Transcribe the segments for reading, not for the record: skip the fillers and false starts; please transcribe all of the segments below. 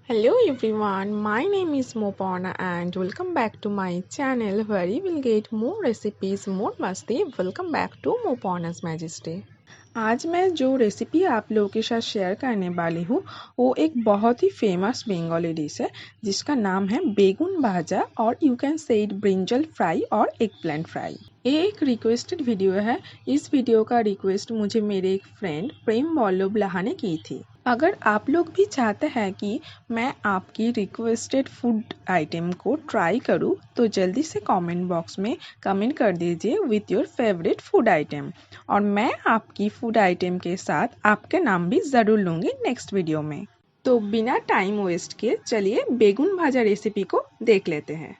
Hello everyone, my name is Mopana and welcome back to my channel where you will get more recipes, more मस्ती। Welcome back to Mopana's Majesty। आज मैं जो recipe आप लोगों के साथ share करने वाली हूँ वो एक बहुत ही फेमस बंगाली डिश है जिसका नाम है बेगुन भाजा और you can say it brinjal fry और एग प्लांट फ्राई। ये एक रिक्वेस्टेड वीडियो है। इस वीडियो का रिक्वेस्ट मुझे मेरे एक फ्रेंड प्रेम वल्लभ लाहा ने की थी। अगर आप लोग भी चाहते हैं कि मैं आपकी रिक्वेस्टेड फूड आइटम को ट्राई करूं तो जल्दी से कमेंट बॉक्स में कमेंट कर दीजिए with your favourite food item और मैं आपकी फूड आइटम के साथ आपके नाम भी ज़रूर लूँगी नेक्स्ट वीडियो में। तो बिना टाइम वेस्ट किए चलिए बेगुन भाजा रेसिपी को देख लेते हैं।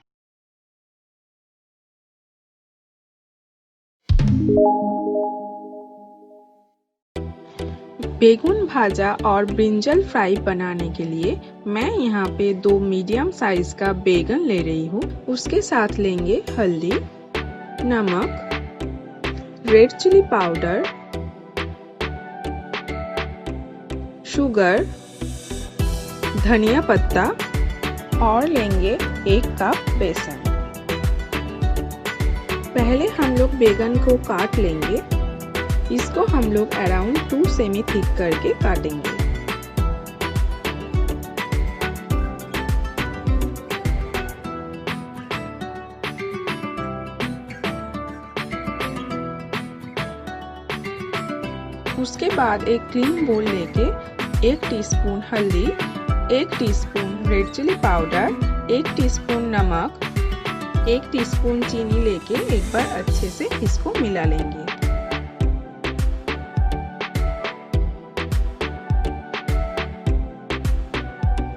बेगुन भाजा और ब्रिंजल फ्राई बनाने के लिए मैं यहाँ पे 2 मीडियम साइज का बैगन ले रही हूँ। उसके साथ लेंगे हल्दी, नमक, रेड चिली पाउडर, शुगर, धनिया पत्ता और लेंगे 1 कप बेसन। पहले हम लोग बैगन को काट लेंगे। इसको हम लोग अराउंड 2 सेमी थिक करके काटेंगे। उसके बाद एक क्लीन बोल लेके 1 टीस्पून हल्दी, 1 teaspoon red chilli powder, 1 teaspoon नमक, 1 टीस्पून चीनी लेके एक बार अच्छे से इसको मिला लेंगे।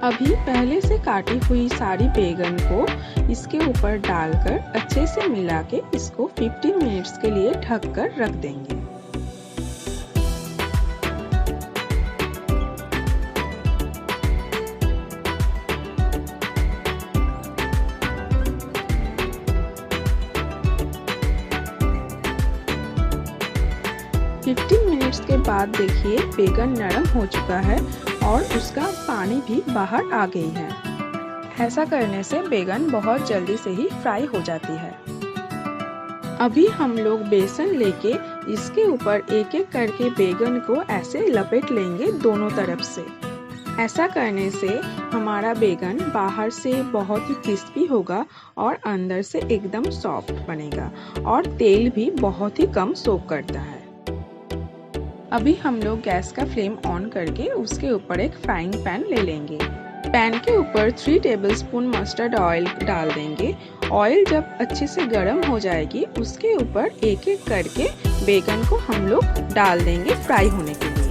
अभी पहले से काटी हुई सारी बैगन को इसके ऊपर डालकर अच्छे से मिला के इसको 15 मिनट्स के लिए ढक कर रख देंगे। मिनट्स के बाद देखिए बैगन नरम हो चुका है और उसका पानी भी बाहर आ गई है। ऐसा करने से बैगन बहुत जल्दी से ही फ्राई हो जाती है। अभी हम लोग बेसन लेके इसके ऊपर एक एक करके बैगन को ऐसे लपेट लेंगे दोनों तरफ से। ऐसा करने से हमारा बैगन बाहर से बहुत ही क्रिस्पी होगा और अंदर से एकदम सॉफ्ट बनेगा और तेल भी बहुत ही कम सोक करता है। अभी हम लोग गैस का फ्लेम ऑन करके उसके ऊपर एक फ्राइंग पैन ले लेंगे। पैन के ऊपर 3 टेबलस्पून मस्टर्ड ऑयल डाल देंगे। ऑयल जब अच्छे से गर्म हो जाएगी उसके ऊपर एक एक करके बैगन को हम लोग डाल देंगे फ्राई होने के लिए।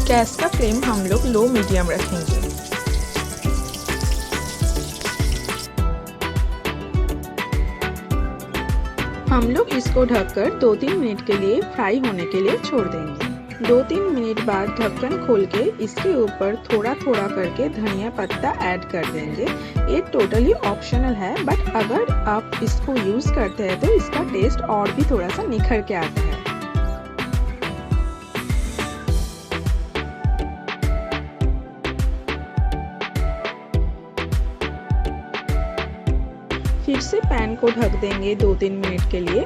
गैस का फ्लेम हम लोग लो मीडियम रखेंगे। हम लोग इसको ढककर 2-3 मिनट के लिए फ्राई होने के लिए छोड़ देंगे। 2-3 मिनट बाद ढक्कन खोल के इसके ऊपर थोड़ा थोड़ा करके धनिया पत्ता ऐड कर देंगे। ये टोटली ऑप्शनल है बट अगर आप इसको यूज करते हैं तो इसका टेस्ट और भी थोड़ा सा निखर के आता है। फिर से पैन को ढक देंगे 2-3 मिनट के लिए।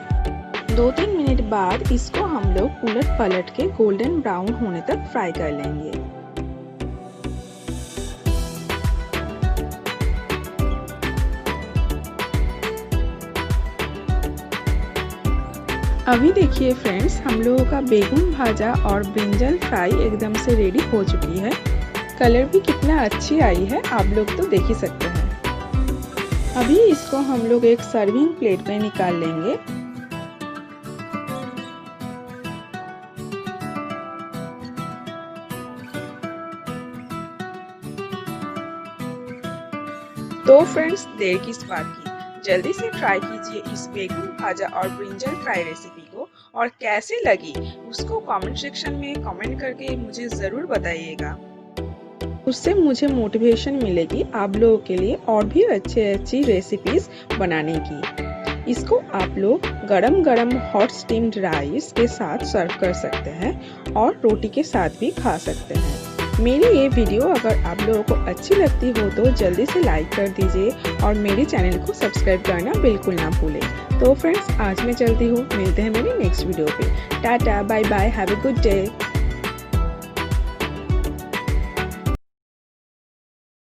2-3 मिनट बाद इसको हम लोग उलट पलट के गोल्डन ब्राउन होने तक फ्राई कर लेंगे। अभी देखिए फ्रेंड्स, हम लोगों का बेगुन भाजा और ब्रिंजल फ्राई एकदम से रेडी हो चुकी है। कलर भी कितना अच्छी आई है आप लोग तो देख ही सकते हैं। अभी इसको हम लोग एक सर्विंग प्लेट में निकाल लेंगे। तो फ्रेंड्स, देर किस बात की, जल्दी से ट्राई कीजिए इस बेगुन भाजा और ब्रिंजल फ्राई रेसिपी को और कैसे लगी उसको कमेंट सेक्शन में कमेंट करके मुझे जरूर बताइएगा। उससे मुझे मोटिवेशन मिलेगी आप लोगों के लिए और भी अच्छी रेसिपीज बनाने की। इसको आप लोग गरम गरम हॉट स्टीम्ड राइस के साथ सर्व कर सकते हैं और रोटी के साथ भी खा सकते हैं। मेरी ये वीडियो अगर आप लोगों को अच्छी लगती हो तो जल्दी से लाइक कर दीजिए और मेरे चैनल को सब्सक्राइब करना बिल्कुल ना भूलें। तो फ्रेंड्स, आज मैं चलती हूँ, मिलते हैं मेरी नेक्स्ट वीडियो पे। Tata, bye bye, have a good day.